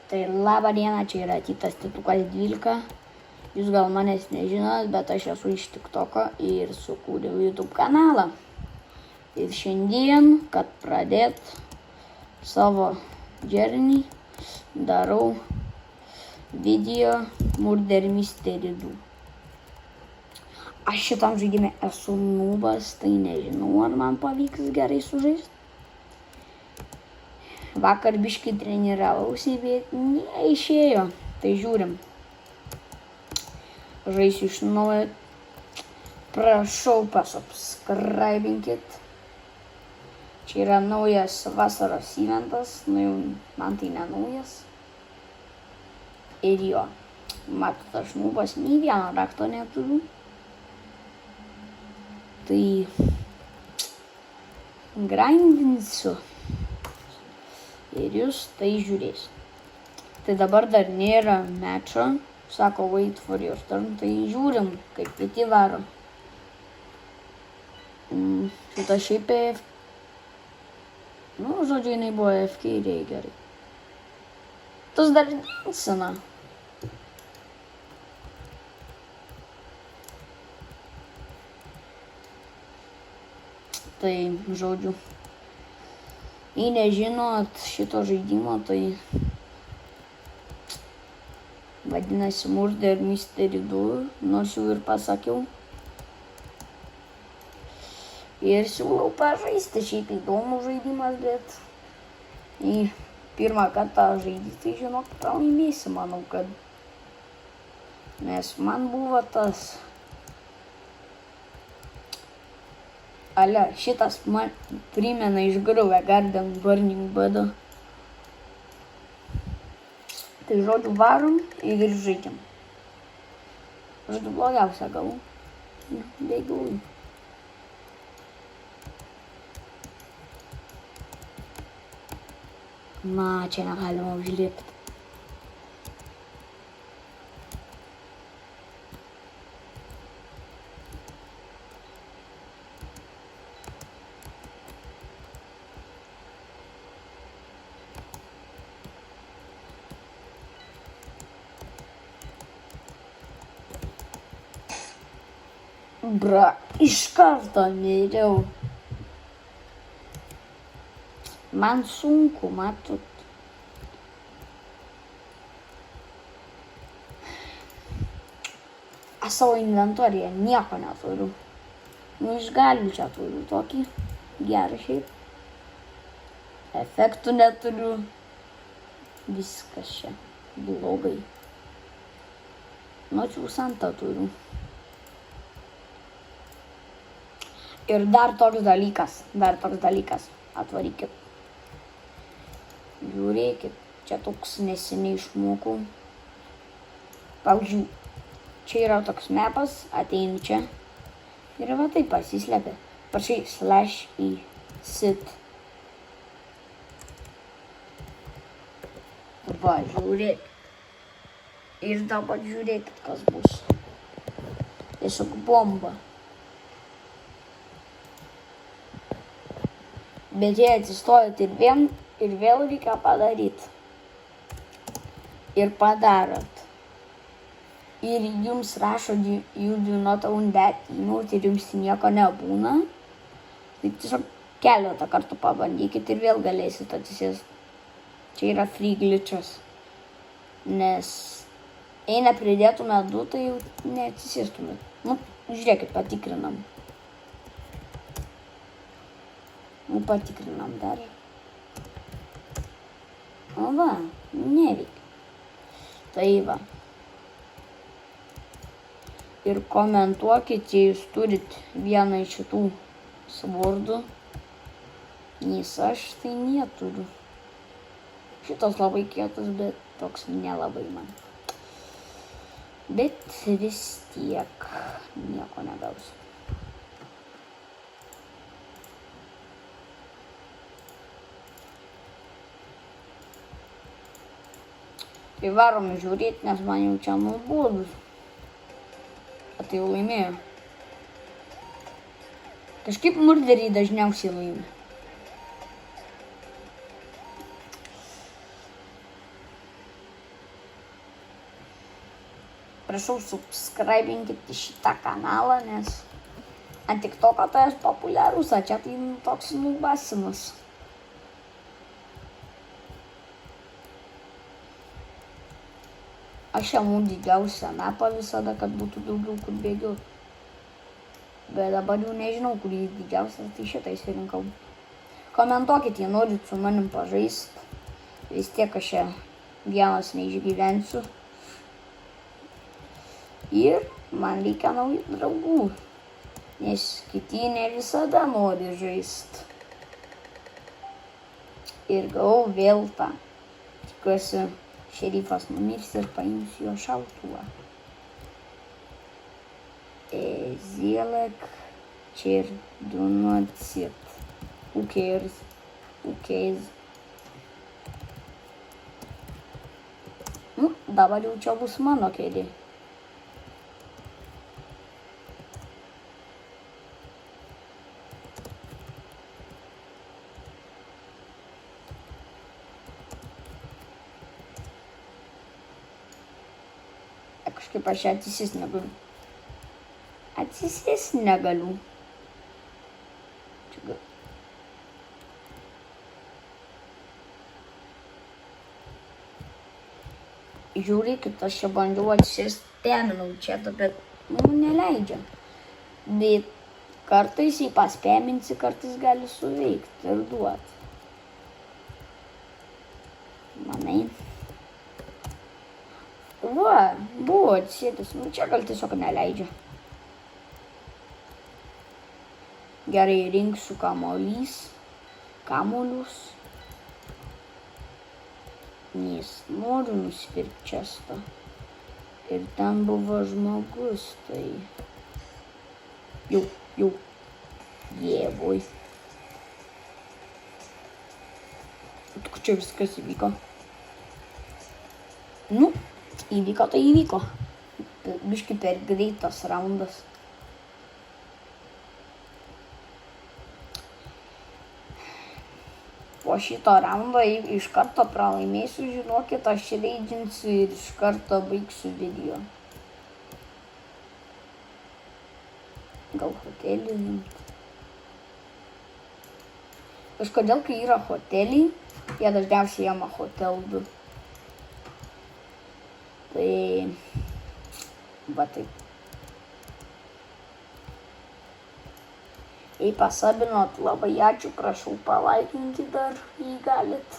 Tai labą dieną, čia yra Titas Titukas 12. Jūs gal manęs nežinot, bet aš esu iš TikToko ir sukūriau YouTube kanalą. Ir šiandien, kad pradėt savo journey, darau video Murder Mystery 2. Aš šitam žaidime esu nubas, tai nežinau, ar man pavyks gerai sužaisti. Vakar biškai treniravausi, bet neišėjo. Tai žiūrim. Žaisiu iš naujo. Prašau, pasubscribinkit. Čia yra naujas vasaros eventas. Nu jau man tai nenaujas. Ir jo. Matot, aš nubas, nei vieno rakto neturiu. Tai grindinsiu. Ir jūs tai žiūrės. Tai dabar dar nėra mečo. Sako, wait for your turn. Tai žiūrim, kaip kiti varo. Šitą šiaip žodžiu, jinai buvo AFK ir jai gerai. Tas dar dinsina. Tai žodžiu. Jei nežinot šito žaidimo, tai vadinasi Murder Mystery 2, nors jau ir pasakiau. Ir siūlau pažaisti, šiaip įdomus žaidimas, bet jei pirmą kartą žaidži, tai žinok, pralaimėsi, manau, kad. Nes man buvo tas. Ale, šitas man primena iš Grove Garden Burning Bado. Tai žodžiu varom ir žaidžiam. Žodžiu blogiausia gal. Bėgiuoju. Na, čia negalima užlipti. Bra, iš karto miriau. Man sunku, matot. Aš savo inventoriją nieko neturiu. Nu, iš galių čia turiu tokį gerą šiaip. Efektų neturiu. Viskas čia blogai. Nočiau santą turiu. Ir dar toks dalykas, atvarykit. Žiūrėkit, čia toks neseniai išmokau. Pavyzdžiui, čia yra toks mapas, ateini čia. Ir va taip pasislepia. Parašai /sit. Va, žiūrėkit. Ir dabar žiūrėkit, kas bus. Tiesiog bomba. Bet jei atsistojat ir vėl reikia padaryti. Ir padarot. Ir jums rašo you do not own that emote ir jums nieko nebūna. Tai tiesiog keletą kartų pabandykit ir vėl galėsit atsisėsti. Čia yra free glitchas. Nes jei nepridėtumėt 2, tai jau neatsisėstumėt. Nu, žiūrėkit, patikrinam. Patikrinam dar. O va, neveikia. Tai va. Ir komentuokit, jei jūs turit vieną iš šitų svordų. Nes aš tai neturiu. Šitas labai kietas, bet toks nelabai man. Bet vis tiek nieko negausiu. Tai varom žiūrėti, nes man jau čia nuobodus. Tai jau laimėjo. Kažkaip murderiai dažniausiai laimi. prašau subscribinkit į šitą kanalą, nes ant TikToko tai aš populiarus, o čia tai toks nubasinas. Aš imu didžiausią mapą visada, kad būtų daugiau kur bėgioti. Bet dabar jau nežinau, kur jis didžiausias, tai šitą įsirinkau. Komentuokit, jei norit su manim pažaist. Vis tiek aš čia vienas neišgyvensiu. Ir man reikia naujų draugų, nes kiti ne visada nori žaist. Ir gavau vėl tą. Tikiuosi, šerifas numirs ir paims jo šautuvą. Zielek, chair, do not sit. Who cares? Who cares? Dabar jau čia bus mano kėdė. Kažkaip aš atsisės negaliu. Atsisės negaliu. Žiūrėkit, aš čia bandžiau atsisės teminau čia, bet neleidžia. Bet kartais jį paspeminsi, kartais gali suveikti ir duoti. Manai. Va, buvo atsėdęs, čia gal tiesiog neleidžia. Gerai, rinksiu kamuolius. Nes noriu nusipirkti čestą. Ir ten buvo žmogus, tai... Jau. Jėvoj. Tik čia viskas įvyko. Įvyko tai įvyko. Biški per greitas raundas. Po šito raundo iš karto pralaimėsiu, žinokit, aš reidžinsiu ir iš karto baigsiu video. Gal hotelį imti. Kažkodėl, kai yra hoteliai, jie dažniausiai ima hotel 2. Tai... va taip. Jei pasabinot, labai ačiū, prašau palaikinti dar, jei galit.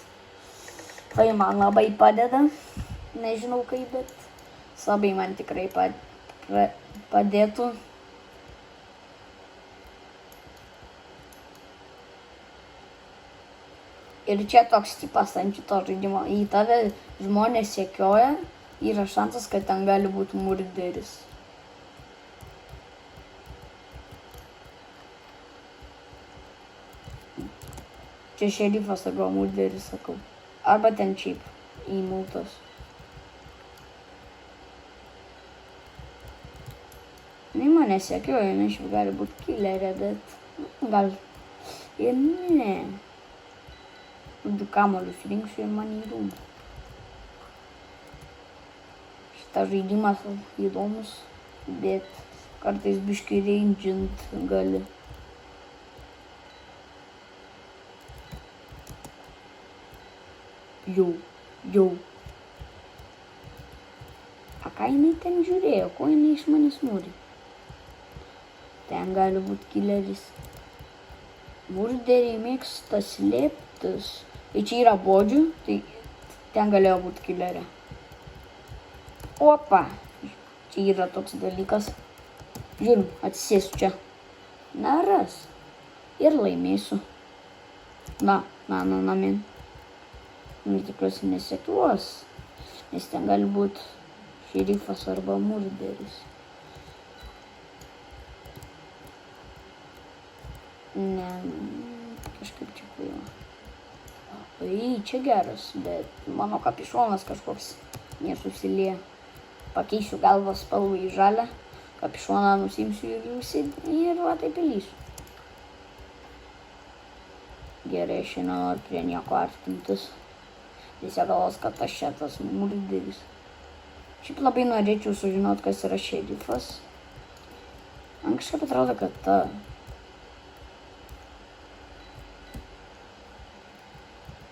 Tai man labai padeda. Nežinau kaip, bet sabai man tikrai padėtų. Ir čia toks tipas ant šito žaidimo. Į tave žmonės sekioja, yra šansas, kad ten gali būti murderis. Čia šerifas arba murderis, sakau. Arba ten šiaip įmultas. Jinai mane sekioja, jinai šiaip gali būti killerė, bet gal ir ne. Du kamuolius rinksiu ir man įdomu. Šitas žaidimas įdomus, bet kartais biškai reindžint gali. Jau. A ką jinai ten žiūrėjo, ko jinai iš manęs nori? Ten gali būti killeris. Murderiai mėgsta slėptis. Tai čia yra bodžių, tai ten galėjo būti killerė. Opa! Čia yra toks dalykas. Žiūrim, atsisėsiu čia. Naras. Ir laimėsiu. Min. Tikiuosi nesekiuos, nes ten gali būti šerifas arba murderis. Ne, kažkaip čia kvaila. Čia geras, bet mano kapišonas kažkoks nesusilieja. Pakeisiu galvos spalvą į žalią, kapišoną nusimsiu ir va taip įlysiu. Gerai, aš nenoriu prie nieko artintis. Visi galvos, kad aš čia tas murderis. Šiaip labai norėčiau sužinoti, kas yra šerifas. Man kažkaip atrodo, kad ta.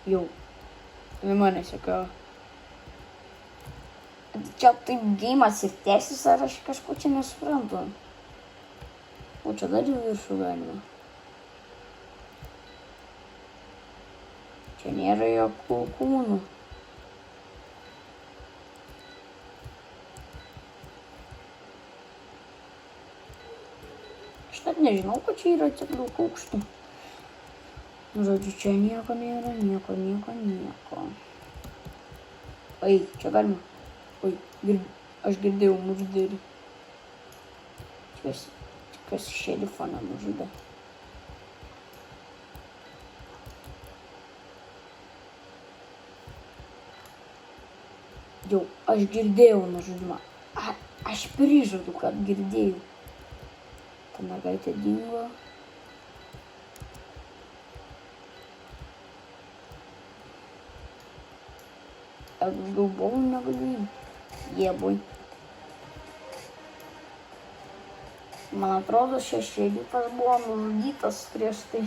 Jau. Tai mane sekio. Čia taip geimas ir tęsis, ar aš kažko čia nesuprantu. O čia dar į viršų galima. Čia nėra jokių kūnų. Aš net nežinau, kad čia yra tiek daug aukštų. Žodžiu, čia nieko nėra, nieko. Oi, čia galima. Oi, aš girdėjau muždėrį. Tikiuosi šerifą nenužudė. Jau, aš girdėjau nužudimą. Aš prižadu, kad girdėjau. Ta mergaitė dingo. Aš daugiau buvau negaliu. Jėbui. Man atrodo, šis šerifas buvo nužudytas prieš tai.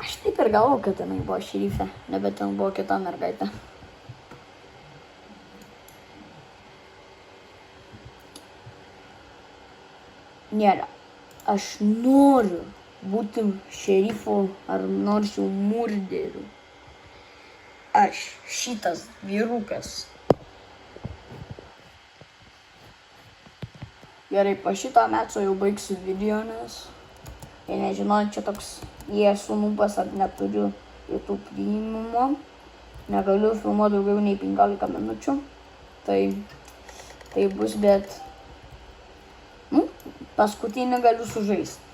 Aš taip ir galvoju, kad jinai buvo šerifė, nebet ten buvo kita mergaitė. Nėra. Aš noriu būti šerifu ar nors jau murderiu. Aš šitas vyrukas. Gerai, po šito meto jau baigsiu video, nes jei nežinau, čia toks, jei esu nubas ar neturiu YouTube priimimo, negaliu filmuoti daugiau nei 15 minučių, tai bus, bet paskutinį galiu sužaisti.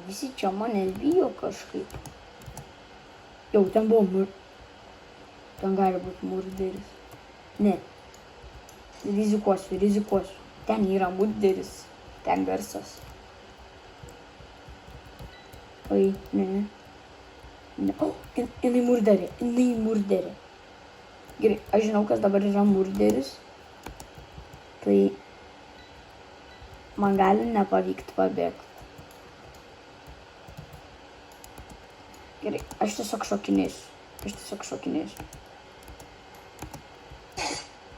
Visi čia manęs bijo kažkaip. Jau, ten buvo ten gali būti murderis. Ne. Rizikuosiu. Ten yra murderis. Ten garsas. Oi, ne. O, jinai murderė. Gerai, aš žinau, kas dabar yra murderis. Tai man gali nepavykti pabėgti. Gerai, aš tiesiog šokinėsiu.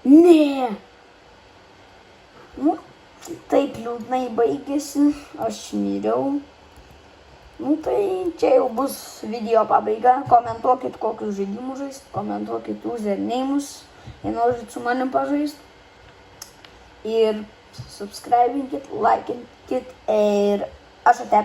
Ne! Taip liūdnai baigėsi, aš miriau. Tai čia jau bus video pabaiga. Komentuokit, kokius žaidimus žaist, komentuokit username'us, jei norit su manim pažaist. Ir subscribinkit, laikinkit ir aš ate.